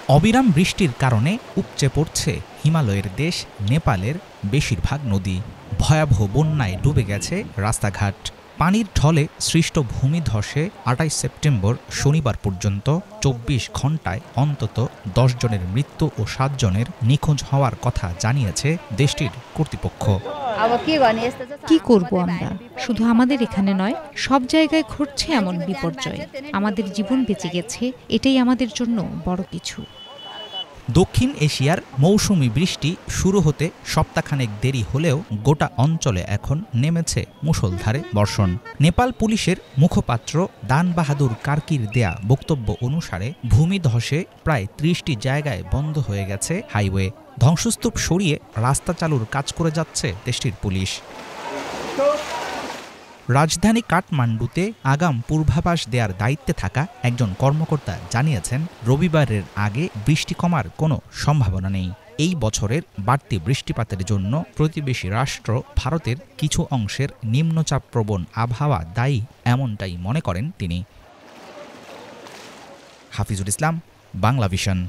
অবিরাম বৃষ্টির কারণে উপচে পড়ছে হিমালয়ের দেশ নেপালের বেশিরভাগ নদী। ভয়াবহ বন্যায় ডুবে গেছে রাস্তাঘাট। পানির ঢলে সৃষ্ট ভূমিধসে ২৮ সেপ্টেম্বর শনিবার পর্যন্ত ২৪ ঘণ্টায় অন্তত ১০ জনের মৃত্যু ও ৭ জনের নিখোঁজ হওয়ার কথা জানিয়েছে দেশটির কর্তৃপক্ষ। কি করব আমরা? শুধু আমাদের এখানে নয়, সব জায়গায় ঘটছে এমন বিপর্যয়। আমাদের জীবন বেঁচে গেছে, এটাই আমাদের জন্য বড় কিছু। দক্ষিণ এশিয়ার মৌসুমি বৃষ্টি শুরু হতে সপ্তাহখানেক দেরি হলেও গোটা অঞ্চলে এখন নেমেছে মুষলধারে বর্ষণ। নেপাল পুলিশের মুখপাত্র দান বাহাদুর কার্কির দেয়া বক্তব্য অনুসারে ভূমিধসে প্রায় ৩০টি জায়গায় বন্ধ হয়ে গেছে হাইওয়ে। ধ্বংসস্তূপ সরিয়ে রাস্তা চালুর কাজ করে যাচ্ছে দেশটির পুলিশ। রাজধানী কাঠমান্ডুতে আগাম পূর্বাভাস দেওয়ার দায়িত্বে থাকা একজন কর্মকর্তা জানিয়েছেন, রবিবারের আগে বৃষ্টি কমার কোনো সম্ভাবনা নেই। এই বছরের বাড়তি বৃষ্টিপাতের জন্য প্রতিবেশী রাষ্ট্র ভারতের কিছু অংশের নিম্নচাপপ্রবণ আবহাওয়া দায়ী, এমনটাই মনে করেন তিনি। হাফিজুল ইসলাম, বাংলা ভিশন।